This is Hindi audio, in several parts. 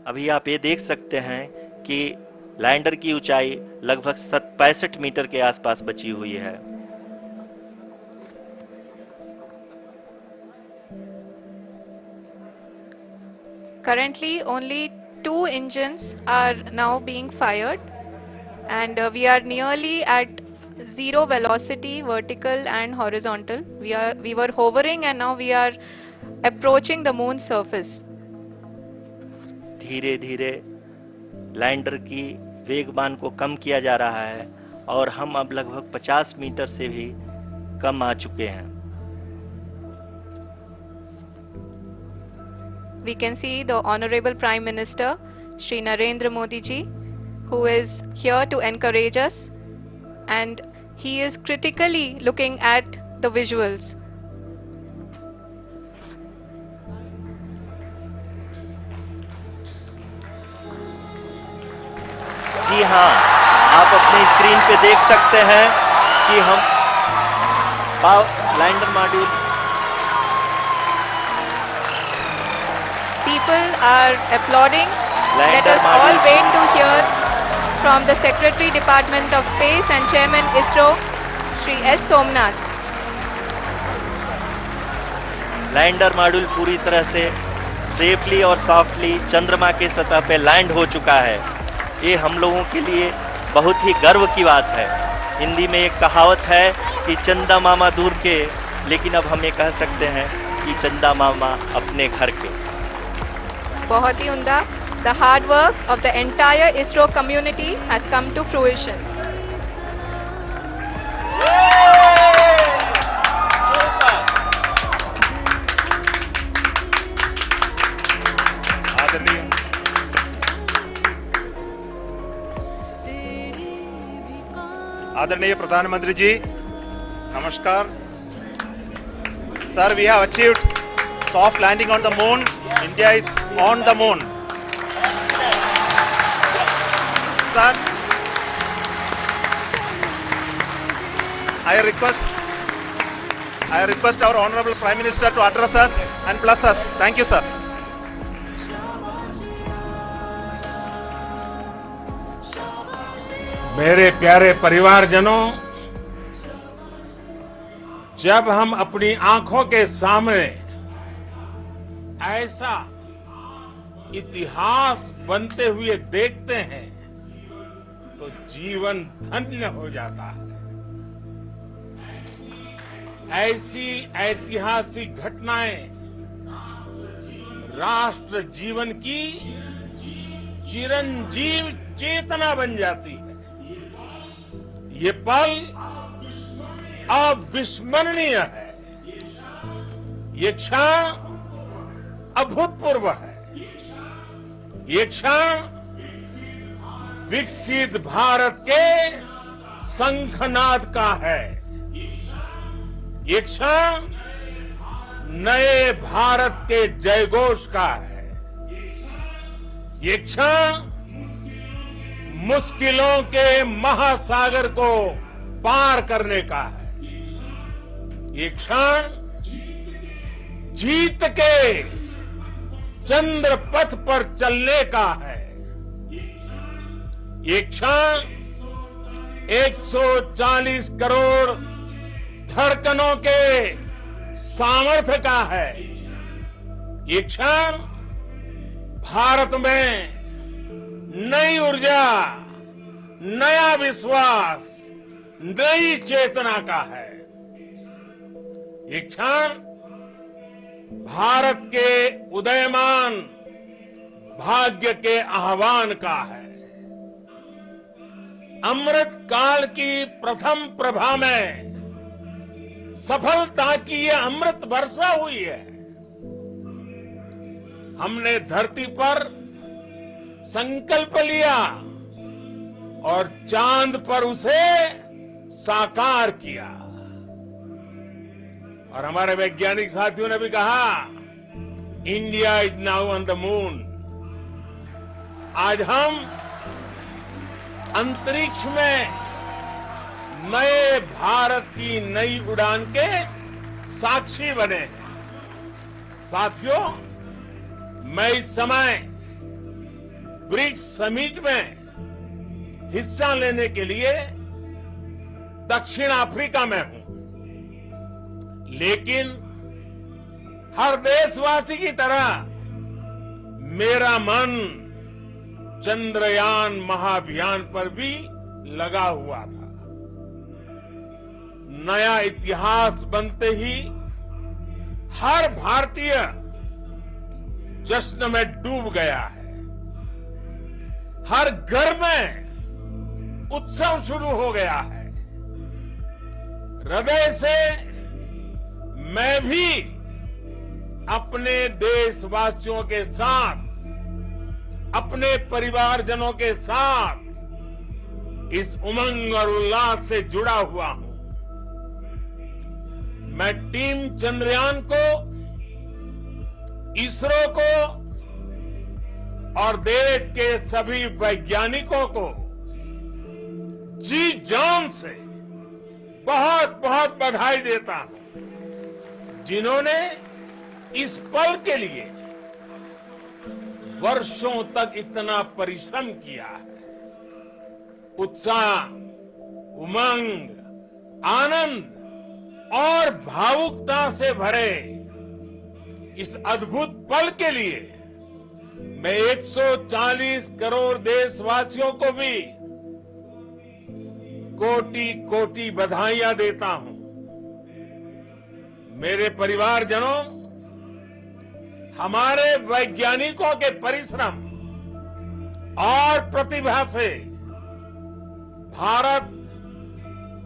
अभी आप ये देख सकते हैं कि लैंडर की ऊंचाई लगभग 65 मीटर के आसपास बची हुई है। Currently, only two engines are now being fired, and we are nearly at zero velocity, vertical and horizontal. We were hovering, and now we are approaching the moon's surface. धीरे धीरे लैंडर की वेगमान को कम किया जा रहा है और हम अब लगभग 50 मीटर से भी कम आ चुके हैं। We can see the Honorable Prime Minister, Shri Narendra Modi ji, who is here to encourage us, and he is critically looking at the visuals. जी हाँ, आप अपनी स्क्रीन पे देख सकते हैं कि हम lander module People are applauding. Let lander us all module wait to hear from the Secretary Department of Space and Chairman ISRO, Shri S. Somnath. Lander module पूरी तरह से सेफली और सॉफ्टली चंद्रमा के सतह पे लैंड हो चुका है। ये हम लोगों के लिए बहुत ही गर्व की बात है। हिंदी में एक कहावत है कि चंदा मामा दूर के, लेकिन अब हम ये कह सकते हैं कि चंदा मामा अपने घर के। बहुत ही उम्दा. The hard work of the entire ISRO community has come to fruition. आदरणीय प्रधानमंत्री जी, नमस्कार sir. We have achieved soft landing on the moon. India is on the moon. Sir, I request our Honorable Prime Minister to address us and bless us. Thank you, sir. मेरे प्यारे परिवारजनों, जब हम अपनी आंखों के सामने ऐसा इतिहास बनते हुए देखते हैं तो जीवन धन्य हो जाता है। ऐसी ऐतिहासिक घटनाएं राष्ट्र जीवन की चिरंजीव चेतना बन जाती है। ये पल अविस्मरणीय है। ये क्षण अभूतपूर्व है। ये क्षण विकसित भारत के शंखनाद का है। ये क्षण नए भारत के जयघोष का है। ये क्षण मुश्किलों के महासागर को पार करने का है। ये क्षण जीत के चंद्र पथ पर चलने का है। ये क्षण 140 करोड़ धड़कनों के सामर्थ्य का है। ये क्षण भारत में नई ऊर्जा, नया विश्वास, नई चेतना का है। ये क्षण भारत के उदयमान भाग्य के आह्वान का है। अमृत काल की प्रथम प्रभा में सफलता की ये अमृत वर्षा हुई है। हमने धरती पर संकल्प लिया और चांद पर उसे साकार किया। और हमारे वैज्ञानिक साथियों ने भी कहा, India is now on the moon. आज हम अंतरिक्ष में नए भारत की नई उड़ान के साक्षी बने हैं। साथियों, मैं इस समय ब्रिक्स समिट में हिस्सा लेने के लिए दक्षिण अफ्रीका में हूं, लेकिन हर देशवासी की तरह मेरा मन चंद्रयान महाअभियान पर भी लगा हुआ था। नया इतिहास बनते ही हर भारतीय जश्न में डूब गया है। हर घर में उत्सव शुरू हो गया है। हृदय से मैं भी अपने देशवासियों के साथ, अपने परिवारजनों के साथ इस उमंग और उल्लास से जुड़ा हुआ हूं। मैं टीम चंद्रयान को, इसरो को और देश के सभी वैज्ञानिकों को जी जान से बहुत बहुत बधाई देता हूं, जिन्होंने इस पल के लिए वर्षों तक इतना परिश्रम किया है। उत्साह, उमंग, आनंद और भावुकता से भरे इस अद्भुत पल के लिए मैं 140 करोड़ देशवासियों को भी कोटि कोटि बधाइयां देता हूं। मेरे परिवारजनों, हमारे वैज्ञानिकों के परिश्रम और प्रतिभा से भारत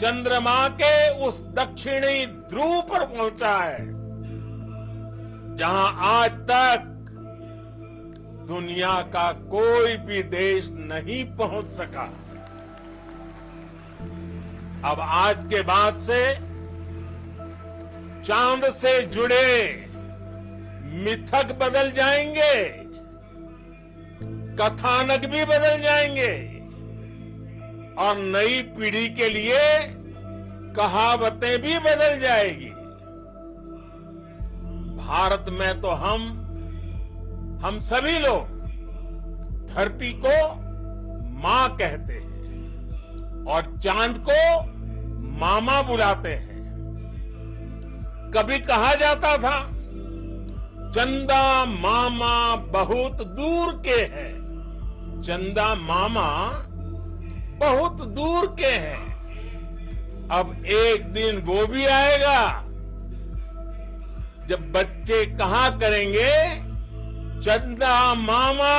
चंद्रमा के उस दक्षिणी ध्रुव पर पहुंचा है, जहां आज तक दुनिया का कोई भी देश नहीं पहुंच सका। अब आज के बाद से चांद से जुड़े मिथक बदल जाएंगे, कथानक भी बदल जाएंगे और नई पीढ़ी के लिए कहावतें भी बदल जाएगी। भारत में तो हम सभी लोग धरती को मां कहते हैं और चांद को मामा बुलाते हैं। कभी कहा जाता था, चंदा मामा बहुत दूर के हैं। चंदा मामा बहुत दूर के हैं। अब एक दिन वो भी आएगा जब बच्चे कहा करेंगे, चंदा मामा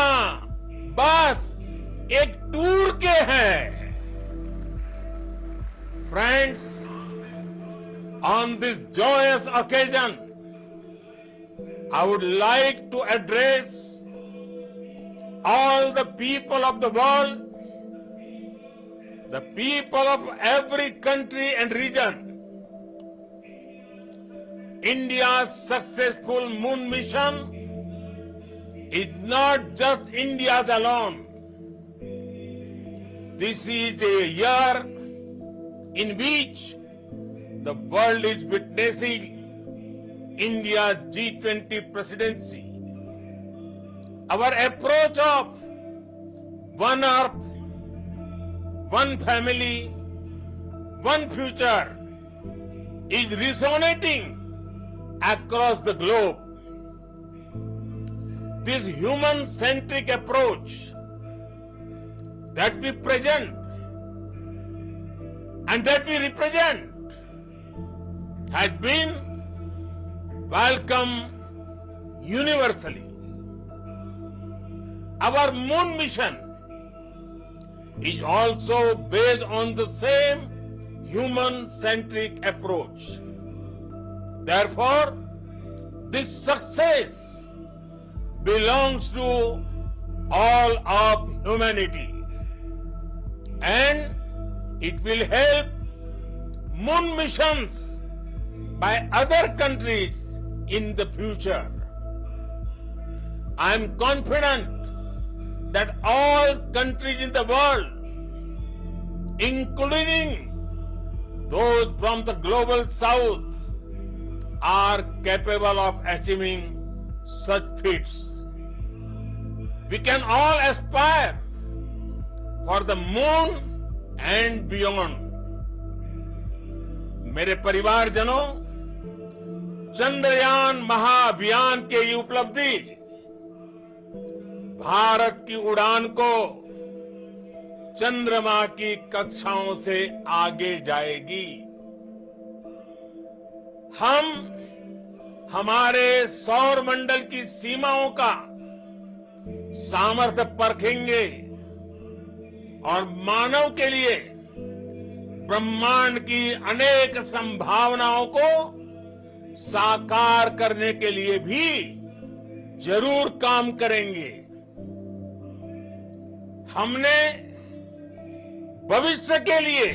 बस एक टूर के हैं। Friends, on this joyous occasion, I would like to address all the people of the world, the people of every country and region. India's successful moon mission is not just India's alone. This is a year in which the world is witnessing India's G20 presidency. Our approach of one earth, one family, one future is resonating across the globe. This human-centric approach that we present and that we represent has been welcomed universally. Our moon mission is also based on the same human-centric approach. Therefore, this success belongs to all of humanity, and it will help moon missions by other countries in the future. I am confident that all countries in the world, including those from the global south, are capable of achieving such feats. We can all aspire for the moon and beyond. मेरे परिवारजनों, चंद्रयान महाअभियान की ये उपलब्धि भारत की उड़ान को चंद्रमा की कक्षाओं से आगे जाएगी। हम हमारे सौर मंडल की सीमाओं का सामर्थ्य परखेंगे और मानव के लिए ब्रह्मांड की अनेक संभावनाओं को साकार करने के लिए भी जरूर काम करेंगे। हमने भविष्य के लिए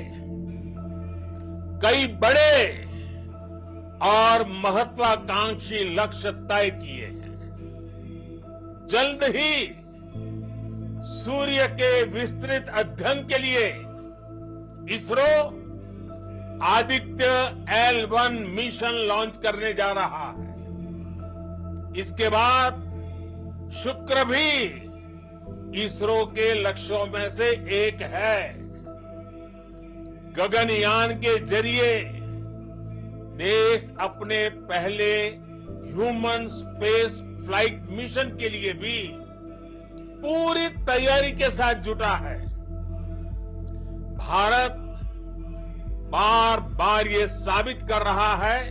कई बड़े और महत्वाकांक्षी लक्ष्य तय किए हैं। जल्द ही सूर्य के विस्तृत अध्ययन के लिए ISRO Aditya L1 mission launch करने जा रहा है। इसके बाद शुक्र भी इसरो के लक्ष्यों में से एक है। गगनयान के जरिए देश अपने पहले ह्यूमन स्पेस फ्लाइट मिशन के लिए भी पूरी तैयारी के साथ जुटा है। भारत बार बार ये साबित कर रहा है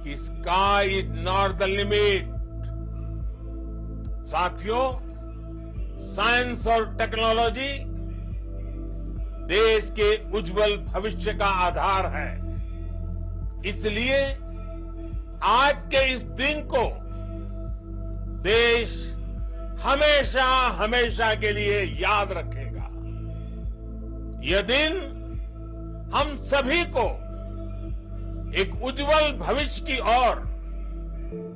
कि sky is not the limit. साथियों, साइंस और टेक्नोलॉजी देश के उज्जवल भविष्य का आधार है। इसलिए आज के इस दिन को देश हमेशा हमेशा के लिए याद रखेगा। यह दिन हम सभी को एक उज्जवल भविष्य की ओर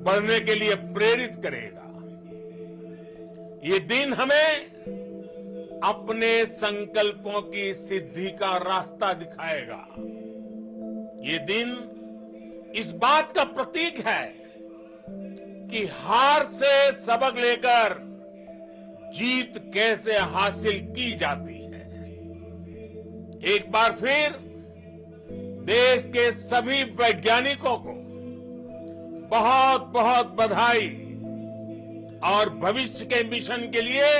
बढ़ने के लिए प्रेरित करेगा। ये दिन हमें अपने संकल्पों की सिद्धि का रास्ता दिखाएगा। ये दिन इस बात का प्रतीक है कि हार से सबक लेकर जीत कैसे हासिल की जाती है। एक बार फिर देश के सभी वैज्ञानिकों को बहुत बहुत बधाई और भविष्य के मिशन के लिए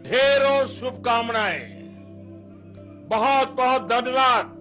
ढेरों शुभकामनाएं। बहुत बहुत धन्यवाद।